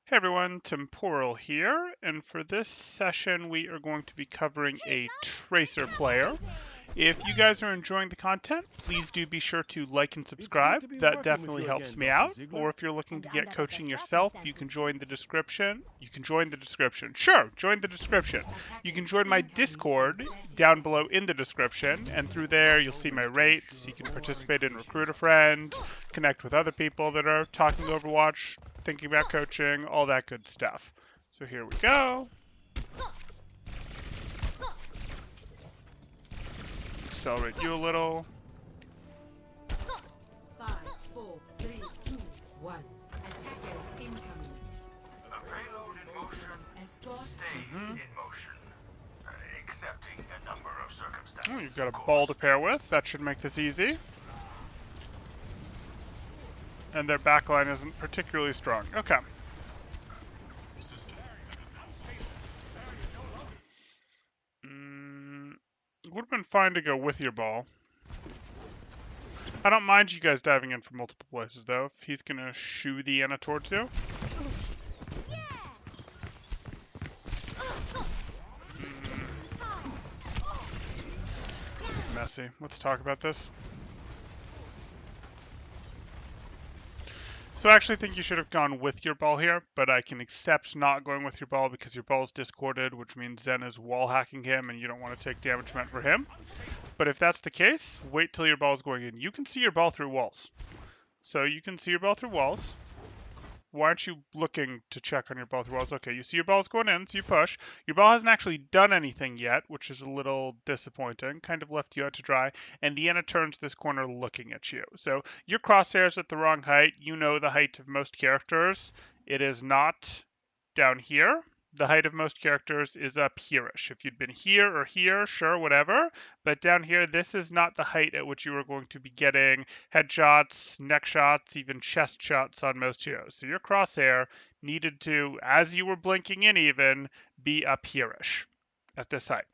Hey everyone, Temporal here, and for this session we are going to be covering a Tracer player. If you guys are enjoying the content, please do be sure to like and It's good subscribe. to be That working with definitely you helps again, me Dr. out. Ziegler. Or if you're looking And to get under the coaching yourself, you can circumstances. join the description. Sure, join the description. You can join my Discord down below in the description, and through there you'll see my rates. You can participate in Recruit a Friend, connect with other people that are talking Overwatch, thinking about coaching, all that good stuff. So here we go. Accelerate you a little. 5, 4, 3, 2, 1. Attackers incoming. A payload in motion Escort. stays in motion, excepting a number of circumstances. Oh, you've got a of course. ball to pair with. That should make this easy. And their backline isn't particularly strong. Okay. It would have been fine to go with your ball. I don't mind you guys diving in from multiple places, though, if he's going to shoo the Anna towards you. Messy. Let's talk about this. So I actually think you should have gone with your ball here, but I can accept not going with your ball because your ball's discorded, which means Zen is wall hacking him and you don't want to take damage meant for him. But if that's the case, wait till your ball's going in. You can see your ball through walls. So you can see your ball through walls. Why aren't you looking to check on your ball through walls? Okay, you see your ball's going in, so you push. Your ball hasn't actually done anything yet, which is a little disappointing. Kind of left you out to dry. And Deanna turns this corner looking at you. So your crosshair's at the wrong height. You know the height of most characters. It is not down here. The height of most characters is up here-ish. If you'd been here or here, sure, whatever. But down here, this is not the height at which you are going to be getting headshots, neck shots, even chest shots on most heroes. So your crosshair needed to, as you were blinking in even, be up here-ish at this height.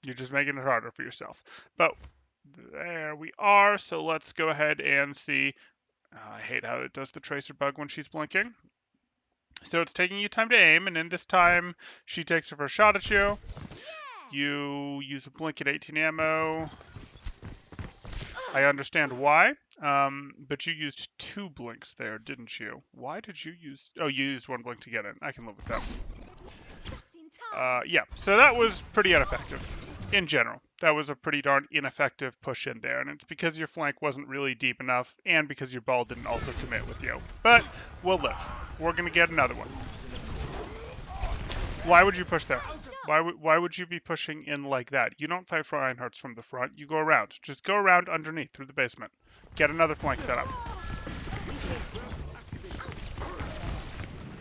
You're just making it harder for yourself. But there we are. So let's go ahead and see. I hate how it does the tracer bug when she's blinking. So it's taking you time to aim, and in this time, she takes her first shot at you. You use a blink at 18 ammo. I understand why, but you used 2 blinks there, didn't you? Why did you use... Oh, you used 1 blink to get in. I can live with that. Yeah, so that was pretty ineffective, in general. That was a pretty darn ineffective push in there, and it's because your flank wasn't really deep enough, and because your ball didn't also commit with you. But we'll live. We're going to get another one. Why would you push there? Why would you be pushing in like that? You don't fight for Reinhardt's from the front. You go around. Just go around underneath through the basement. Get another flank set up.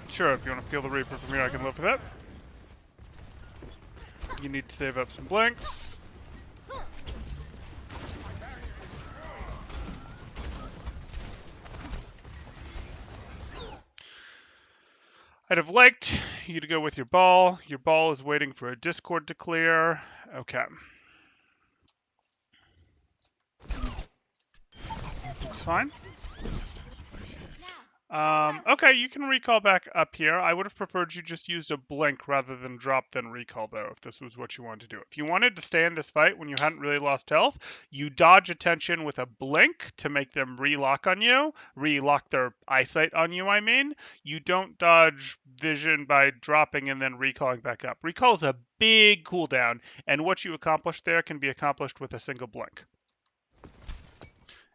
Sure, if you want to peel the Reaper from here, I can live with it. You need to save up some blinks. I'd have liked you to go with your ball. Your ball is waiting for a Discord to clear. Okay. Looks fine. Okay, you can recall back up here. I would have preferred you just used a blink rather than drop then recall, though, if this was what you wanted to do. If you wanted to stay in this fight when you hadn't really lost health, you dodge attention with a blink to make them relock on you. Relock their eyesight on you, I mean. You don't dodge vision by dropping and then recalling back up. Recall is a big cooldown, and what you accomplish there can be accomplished with a single blink.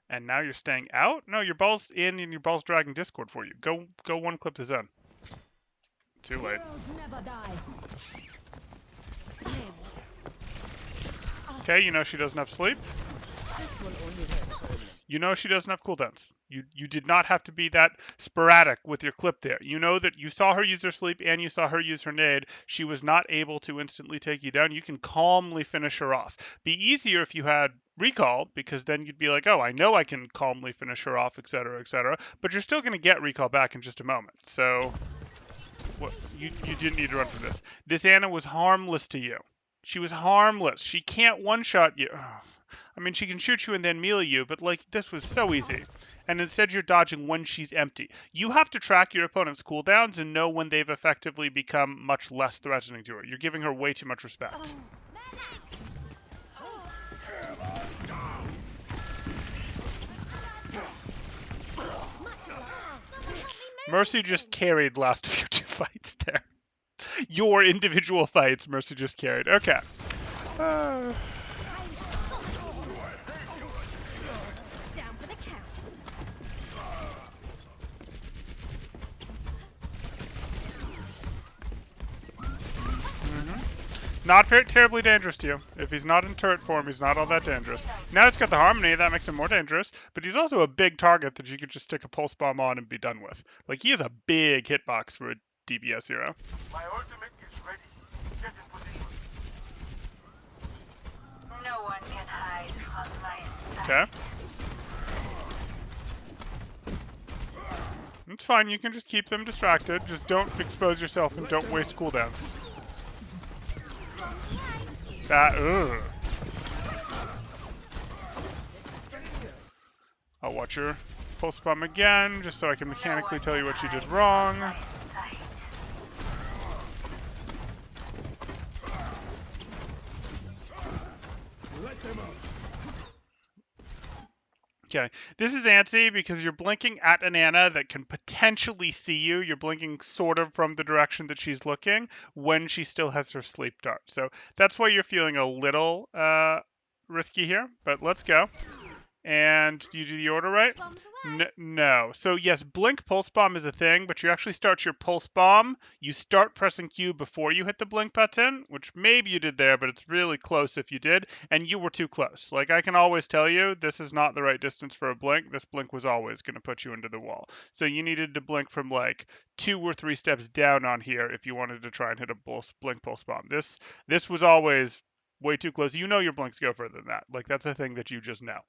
And now you're staying out? No, your ball's in and your ball's dragging Discord for you. Go 1 clip to Zen. Too late. Okay, you know she doesn't have sleep. You know she doesn't have cooldowns. You did not have to be that sporadic with your clip there. You know that you saw her use her sleep and you saw her use her nade. She was not able to instantly take you down. You can calmly finish her off. Be easier if you had recall, because then you'd be like, oh, I know I can calmly finish her off, etc., etc. But you're still going to get recall back in just a moment. So you didn't need to run from this. This Anna was harmless to you. She was harmless. She can't one-shot you. I mean, she can shoot you and then melee you, but, like, this was so easy. and instead you're dodging when she's empty. You have to track your opponent's cooldowns and know when they've effectively become much less threatening to her. You're giving her way too much respect. Mercy just carried last of your 2 fights there. Your individual fights, Mercy just carried. Okay. Down for the count. Not very terribly dangerous to you. If he's not in turret form, he's not all that dangerous. Now he's got the Harmony, that makes him more dangerous, but he's also a big target that you could just stick a Pulse Bomb on and be done with. Like, he is a big hitbox for a DPS hero. My ultimate is ready. Get in position. No one can hide from my sight. Okay. It's fine, you can just keep them distracted. Just don't expose yourself and don't waste cooldowns. Ugh. I'll watch your Pulse Bomb again, just so I can mechanically tell you what you did wrong. Okay, this is antsy because you're blinking at an Ana that can potentially see you. You're blinking sort of from the direction that she's looking when she still has her sleep dart. So that's why you're feeling a little risky here, but let's go. And do you do the order right? No. So yes, blink pulse bomb is a thing, but you actually start your pulse bomb. You start pressing Q before you hit the blink button, which maybe you did there, but it's really close if you did, and you were too close. Like, I can always tell you, this is not the right distance for a blink. This blink was always going to put you into the wall. So you needed to blink from like 2 or 3 steps down on here if you wanted to try and hit a blink pulse bomb. This was always way too close. You know your blinks go further than that. Like, that's a thing that you just know.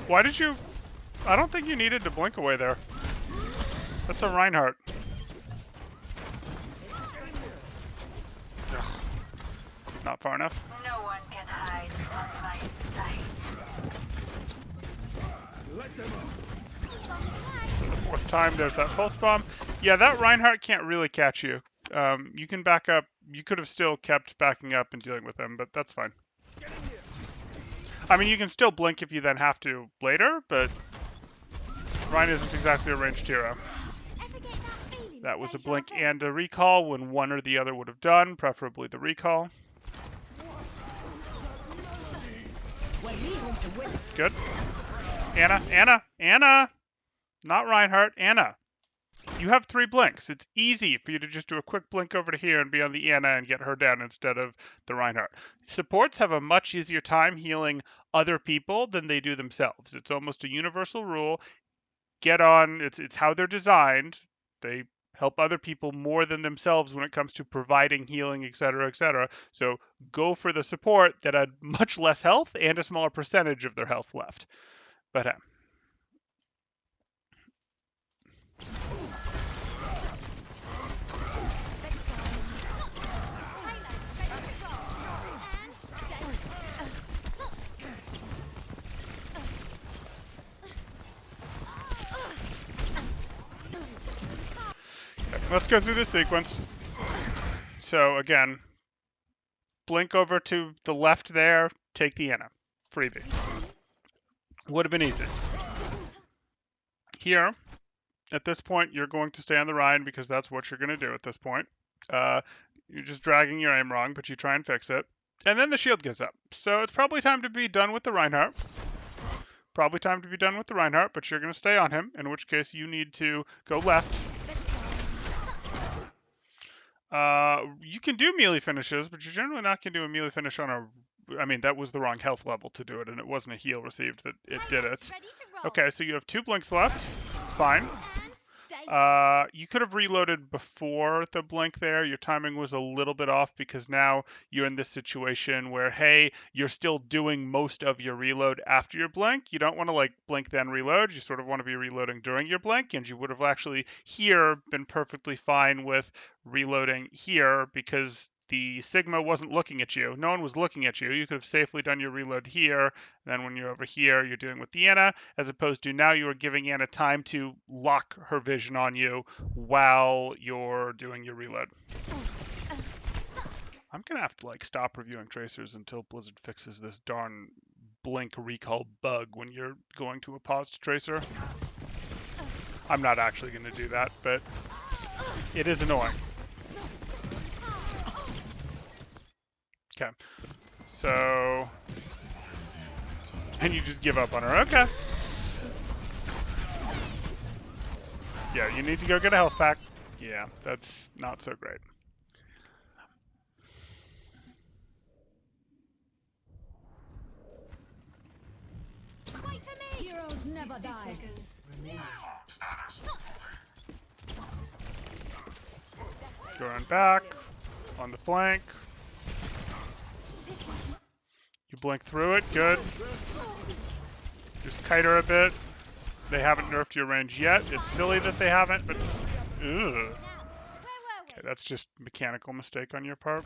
Why did you... I don't think you needed to blink away there. That's a Reinhardt. Ugh. Not far enough. No one can hide from my sight. For the 4th time, there's that pulse bomb. Yeah, that Reinhardt can't really catch you. You can back up. You could have still kept backing up and dealing with him, but that's fine. I mean, you can still blink if you then have to later, but Ryan isn't exactly a ranged hero. That was a blink and a recall when one or the other would have done, preferably the recall. Good. Anna! Not Reinhardt, Anna. You have 3 blinks. It's easy for you to just do a quick blink over to here and be on the Anna and get her down instead of the Reinhardt. Supports have a much easier time healing other people than they do themselves. It's almost a universal rule. Get on, it's how they're designed. They help other people more than themselves when it comes to providing healing, etc., etc. So go for the support that had much less health and a smaller percentage of their health left. But let's go through this sequence. So again, blink over to the left there, take the Anna. Freebie. Would have been easy. Here, at this point, you're going to stay on the Ryan because that's what you're going to do at this point. You're just dragging your aim wrong, but you try and fix it. And then the shield goes up. So it's probably time to be done with the Reinhardt. Probably time to be done with the Reinhardt, but you're going to stay on him, in which case you need to go left. You can do melee finishes, but you're generally not going to do a melee finish on a... I mean, that was the wrong health level to do it, and it wasn't a heal received that it did it. Okay, so you have 2 blinks left. Fine. You could have reloaded before the blink there. Your timing was a little bit off because now you're in this situation where, hey, you're still doing most of your reload after your blink. You don't want to like blink then reload. You sort of want to be reloading during your blink, and you would have actually here been perfectly fine with reloading here because the Sigma wasn't looking at you. No one was looking at you. You could have safely done your reload here. And then when you're over here, you're dealing with Deanna, as opposed to now you are giving Anna time to lock her vision on you while you're doing your reload. I'm gonna have to like stop reviewing tracers until Blizzard fixes this darn blink recall bug when you're going to a paused tracer. I'm not actually gonna do that, but it is annoying. Okay, so and you just give up on her. Okay. Yeah, you need to go get a health pack. Yeah, that's not so great. Heroes never die. Going back on the flank. You blink through it. Good. Just kite her a bit. They haven't nerfed your range yet. It's silly that they haven't, but ugh. Okay, that's just a mechanical mistake on your part.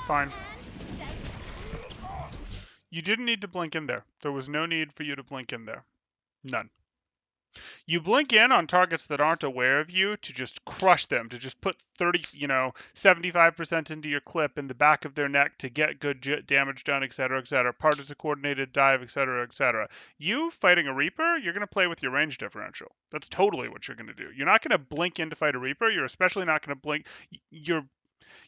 Fine. You didn't need to blink in there. There was no need for you to blink in there. None. You blink in on targets that aren't aware of you to just crush them, to just put 75% into your clip in the back of their neck to get good damage done, etc., etc. Part is a coordinated dive, etc., etc. You fighting a Reaper, you're going to play with your range differential. That's totally what you're going to do. You're not going to blink in to fight a Reaper. You're especially not going to blink.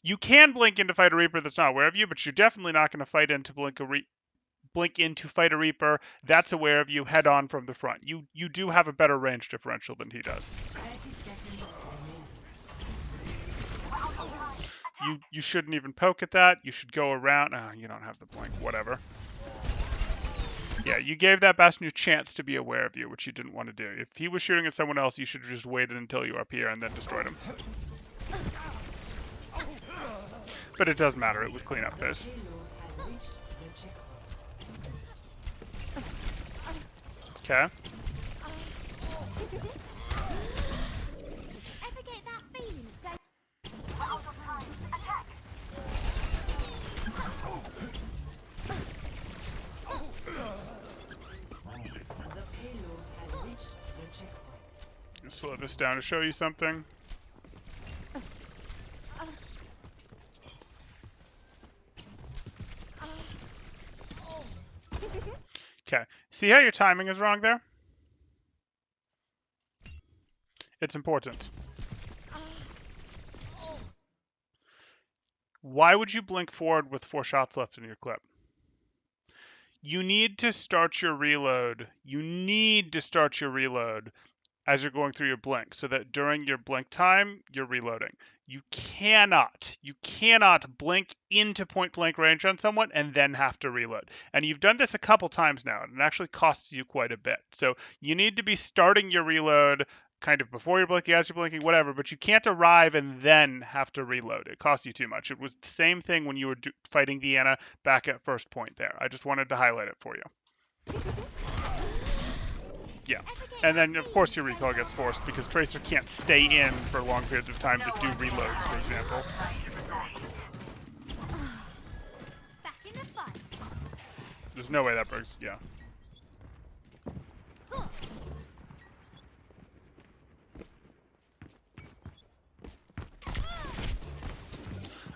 You can blink in to fight a Reaper that's not aware of you, but you're definitely not going to fight in to blink in to fight a Reaper that's aware of you head on from the front. You do have a better range differential than he does. You shouldn't even poke at that. You should go around. Oh, you don't have the blink. Whatever. Yeah, you gave that Bastion a chance to be aware of you, which you didn't want to do. If he was shooting at someone else, you should have just waited until you were up here and then destroyed him. But it doesn't matter. It was cleanup phase. Okay. Slow this down to show you something. Okay, see how your timing is wrong there? It's important. Why would you blink forward with 4 shots left in your clip? You need to start your reload. You need to start your reload as you're going through your blink so that during your blink time, you're reloading. You cannot blink into point blank range on someone and then have to reload. And you've done this a couple times now, and it actually costs you quite a bit. So you need to be starting your reload kind of before you're blinking, as you're blinking, whatever, but you can't arrive and then have to reload. It costs you too much. It was the same thing when you were fighting Deanna back at first point there. I just wanted to highlight it for you. Yeah, and then of course your recall gets forced because Tracer can't stay in for long periods of time to do reloads, for example. There's no way that breaks, yeah.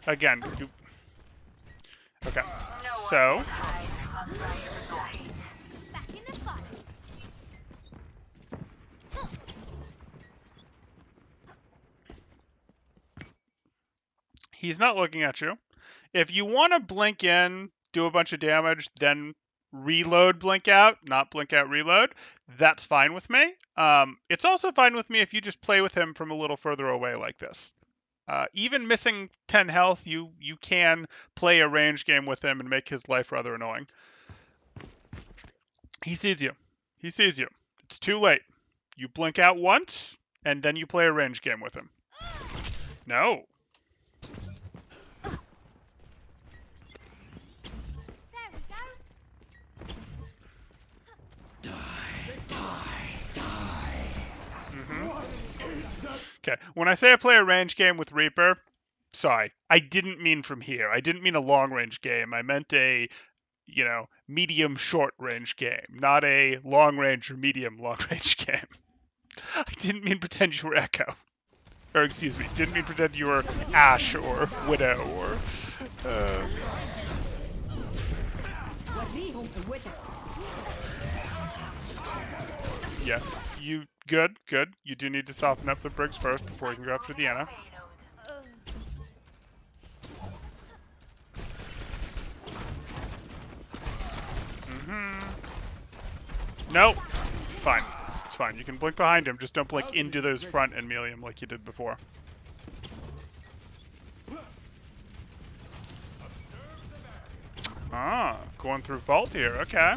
Again, okay, so he's not looking at you. If you want to blink in, do a bunch of damage, then reload, blink out, not blink out, reload, that's fine with me. It's also fine with me if you just play with him from a little further away like this. Even missing 10 health, you can play a range game with him and make his life rather annoying. He sees you. He sees you. It's too late. You blink out once, and then you play a range game with him. No. Die. Okay, when I say I play a range game with Reaper, sorry, I didn't mean from here. I didn't mean a long range game. I meant a, medium short range game, not a long range or medium long range game. I didn't mean pretend you were Echo. Or excuse me, didn't mean pretend you were Ash or Widow or... Yeah, you... Good. You do need to soften up the Briggs first before you can go after the Ana. Nope. Fine. It's fine. You can blink behind him, just don't blink into those front and melee him like you did before. Ah, going through vault here. Okay.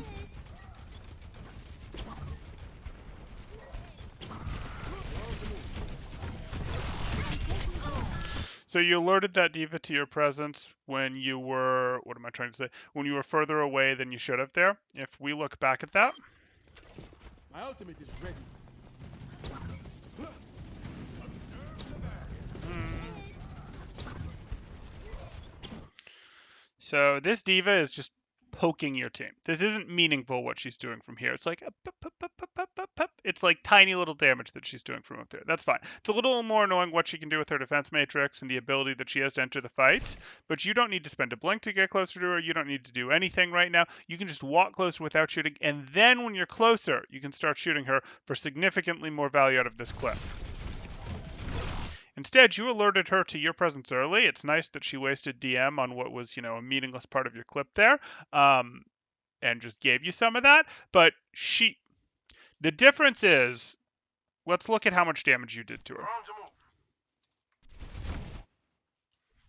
So you alerted that diva to your presence when you were, what am I trying to say? When you were further away than you should have there. If we look back at that. My ultimate is ready. So this diva is just poking your team. This isn't meaningful what she's doing from here. It's like it's like tiny little damage that she's doing from up there. That's fine. It's a little more annoying what she can do with her defense matrix and the ability that she has to enter the fight, but you don't need to spend a blink to get closer to her. You don't need to do anything right now. You can just walk closer without shooting, and then when you're closer, you can start shooting her for significantly more value out of this clip. Instead, you alerted her to your presence early. It's nice that she wasted DM on what was, a meaningless part of your clip there, and just gave you some of that. But the difference is, let's look at how much damage you did to her.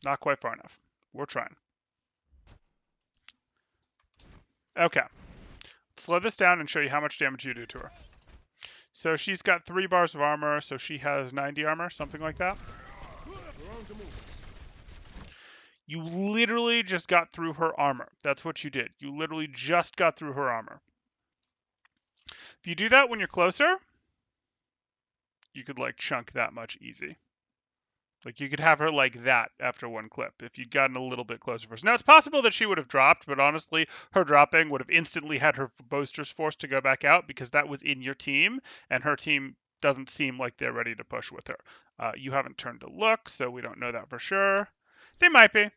Not quite far enough. We're trying. Okay. Slow this down and show you how much damage you do to her. So she's got 3 bars of armor, so she has 90 armor, something like that. You literally just got through her armor. That's what you did. You literally just got through her armor. If you do that when you're closer, you could like chunk that much easy. Like you could have her like that after one clip if you'd gotten a little bit closer first. Now it's possible that she would have dropped, but honestly, her dropping would have instantly had her boosters forced to go back out because that was in your team, and her team doesn't seem like they're ready to push with her. You haven't turned to look, so we don't know that for sure. They might be,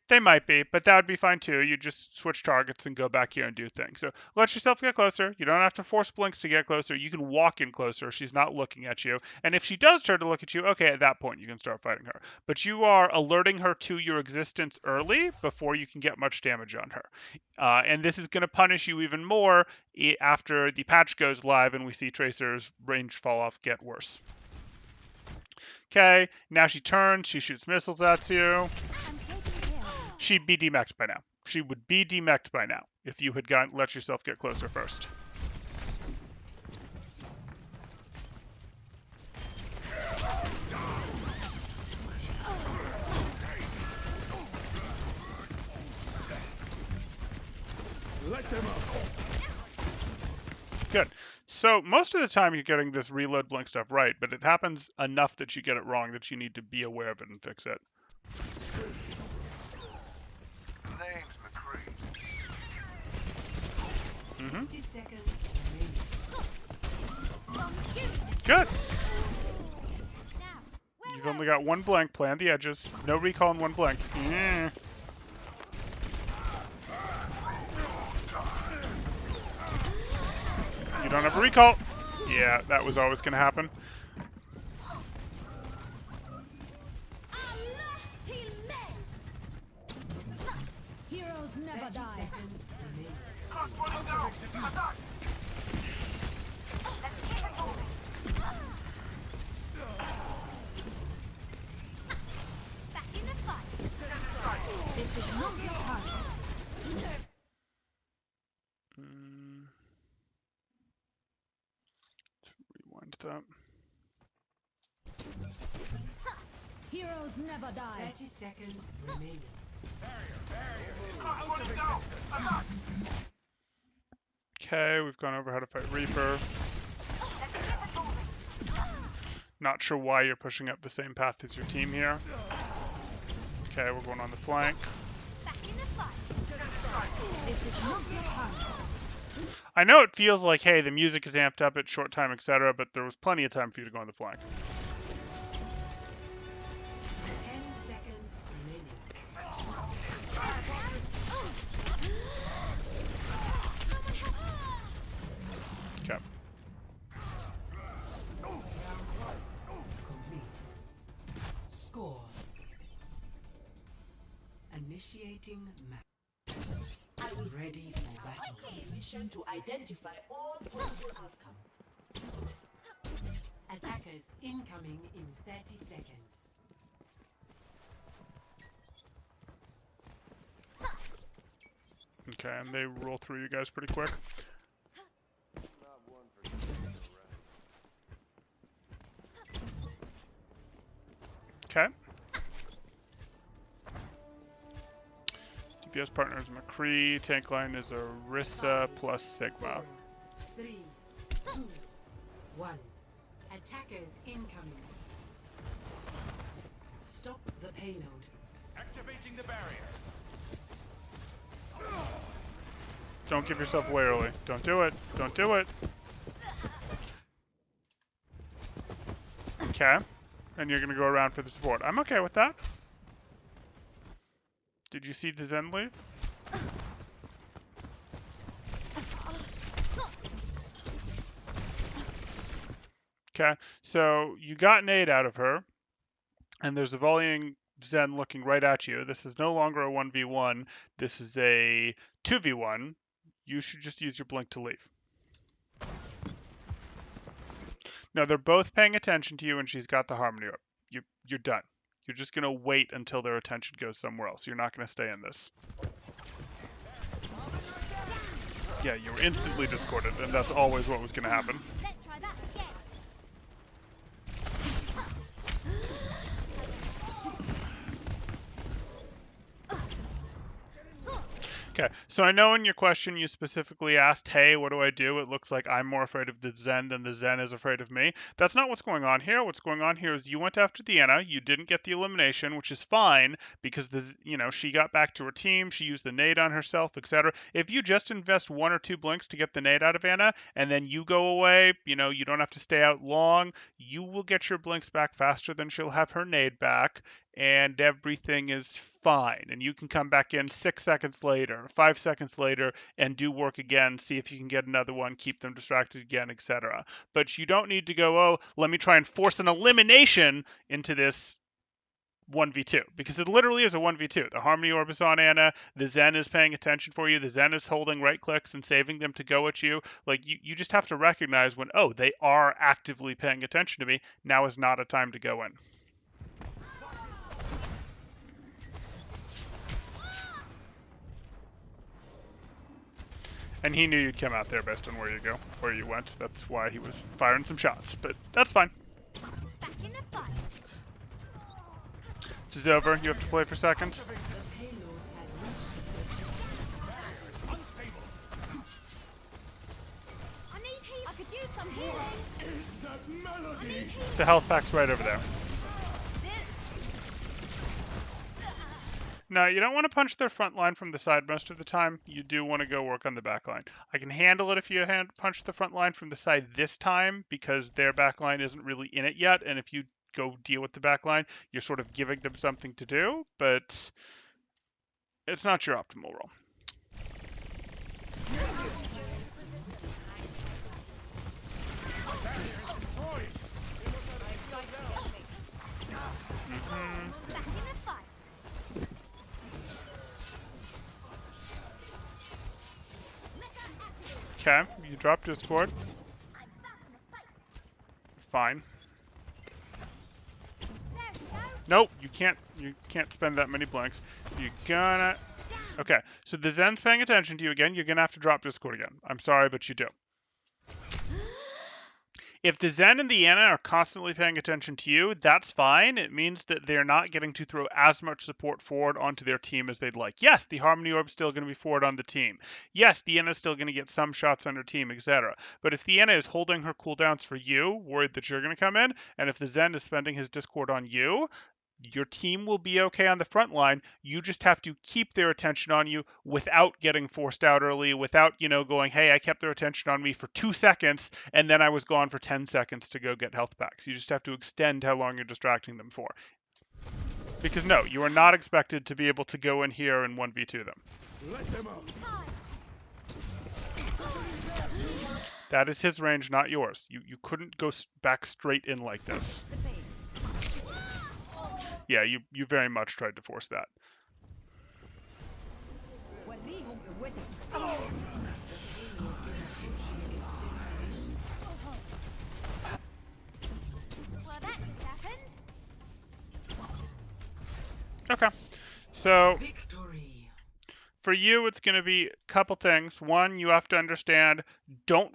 but that would be fine too. You just switch targets and go back here and do things. So let yourself get closer. You don't have to force blinks to get closer. You can walk in closer. She's not looking at you. And if she does turn to look at you, okay, at that point you can start fighting her. But you are alerting her to your existence early before you can get much damage on her. And this is going to punish you even more after the patch goes live and we see Tracer's range fall off get worse. Okay, now she turns, she shoots missiles at you. She'd be demeched by now. She would be demeched by now if you had let yourself get closer first. Good. So most of the time you're getting this reload blink stuff right, but it happens enough that you get it wrong that you need to be aware of it and fix it. Name's McCree. Good. You've only got 1 blink. Play on the edges. No recall in 1 blink. You don't have a recall. Yeah, that was always going to happen. Heroes never die. Back in the fight. This is not your target. Rewind that. Heroes never die. 30 seconds remaining. Okay, we've gone over how to fight Reaper. Not sure why you're pushing up the same path as your team here. Okay, we're going on the flank. Back in the fight. This is not your time. I know it feels like, hey, the music is amped up, it's short time, etc., but there was plenty of time for you to go on the flank. 10 seconds remaining. Okay. Complete. Score. Initiating match. Ready for battle. Mission to identify all possible outcomes. Attackers incoming in 30 seconds. Okay, and they roll through you guys pretty quick. Okay. DPS partner is McCree, tank line is Orisa plus Sigma. 3, 2, 1. Attackers incoming. Stop the payload. Activating the barrier. Don't give yourself away early. Don't do it. Don't do it. Okay. And you're going to go around for the support. I'm okay with that. Did you see the Zen leave? Okay. So you got an 8 out of her. And there's a volleying Zen looking right at you. This is no longer a 1v1. This is a 2v1. You should just use your blink to leave. Now, they're both paying attention to you, and she's got the harmony up. You're done. You're just going to wait until their attention goes somewhere else. You're not going to stay in this. Yeah, you were instantly discorded, and that's always what was going to happen. Let's try that again. Okay, so I know in your question you specifically asked, hey, what do I do? It looks like I'm more afraid of the Zen than the Zen is afraid of me. That's not what's going on here. What's going on here is you went after Deanna, you didn't get the elimination, which is fine because she got back to her team, she used the nade on herself, etc. If you just invest 1 or 2 blinks to get the nade out of Anna, and then you go away, you don't have to stay out long, you will get your blinks back faster than she'll have her nade back. And everything is fine. And you can come back in 6 seconds later, 5 seconds later, and do work again, see if you can get another one, keep them distracted again, etc. But you don't need to go, oh, let me try and force an elimination into this 1v2, because it literally is a 1v2. The Harmony Orb is on Anna, the Zen is paying attention for you, the Zen is holding right clicks and saving them to go at you. Like, you just have to recognize when, oh, they are actively paying attention to me, now is not a time to go in. And he knew you'd come out there based on where you went. That's why he was firing some shots, but that's fine. Back in the fight. This is over. You have to play for a second. The payload has reached I need healing. I could use some healing. Is that melody? The health pack's right over there. No, you don't want to punch their front line from the side most of the time. You do want to go work on the back line. I can handle it if you punch the front line from the side this time because their back line isn't really in it yet. And if you go deal with the back line, you're sort of giving them something to do, but it's not your optimal role. Back in the fight. Okay, you drop Discord. Fine. There we go. Nope, you can't spend that many blanks. You're gonna... Okay, so the Zen's paying attention to you again. You're gonna have to drop Discord again. I'm sorry, but you do. If the Zen and the Ana are constantly paying attention to you, that's fine. It means that they're not getting to throw as much support forward onto their team as they'd like. Yes, the Harmony Orb's still going to be forward on the team. Yes, the Ana's still going to get some shots on her team, etc. But if the Ana is holding her cooldowns for you, worried that you're going to come in, and if the Zen is spending his Discord on you, your team will be okay on the front line. You just have to keep their attention on you without getting forced out early, without, going, hey, I kept their attention on me for 2 seconds and then I was gone for 10 seconds to go get health packs. You just have to extend how long you're distracting them for. Because no, you are not expected to be able to go in here and 1v2 them. Let them out. That is his range, not yours. You couldn't go back straight in like this. Yeah, you very much tried to force that. Well, that just happened. Okay. So Victory. for you, it's going to be a couple things. One, you have to understand, don't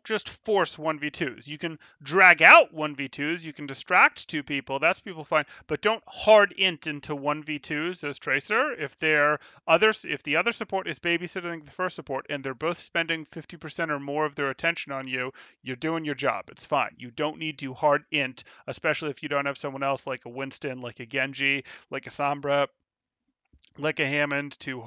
just force 1v2s. You can drag out 1v2s, you can distract two people, that's people fine, but don't hard int into 1v2s as Tracer if the other support is babysitting the first support and they're both spending 50% or more of their attention on you, you're doing your job. It's fine. You don't need to hard int, especially if you don't have someone else like a Winston, like a Genji, like a Sombra, like a Hammond to,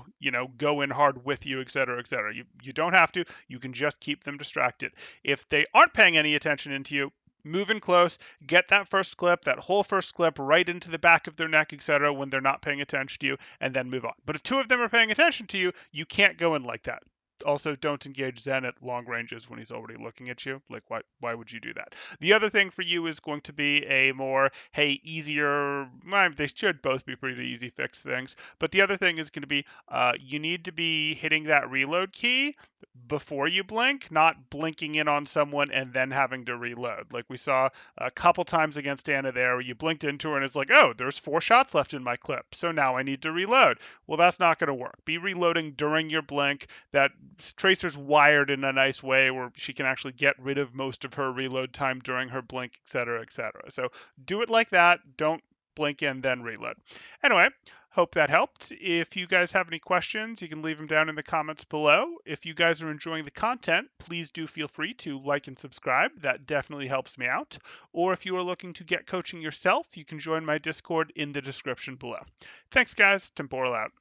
go in hard with you, etc., etc. You don't have to. You can just keep them distracted. If they aren't paying any attention into you, move in close, get that first clip, that whole first clip right into the back of their neck, etc., when they're not paying attention to you, and then move on. But if two of them are paying attention to you, you can't go in like that. Also, don't engage Zen at long ranges when he's already looking at you. Like, why would you do that? The other thing for you is going to be a more, hey, easier, well, they should both be pretty easy fix things. But the other thing is going to be, you need to be hitting that reload key before you blink, not blinking in on someone and then having to reload. Like we saw a couple times against Ana there, where you blinked into her and it's like, oh, there's 4 shots left in my clip, so now I need to reload. Well, that's not going to work. Be reloading during your blink. That Tracer's wired in a nice way where she can actually get rid of most of her reload time during her blink, etc., etc. So do it like that. Don't blink in, then reload. Anyway, hope that helped. If you guys have any questions, you can leave them down in the comments below. If you guys are enjoying the content, please do feel free to like and subscribe. That definitely helps me out. Or if you are looking to get coaching yourself, you can join my Discord in the description below. Thanks, guys. Temporal out.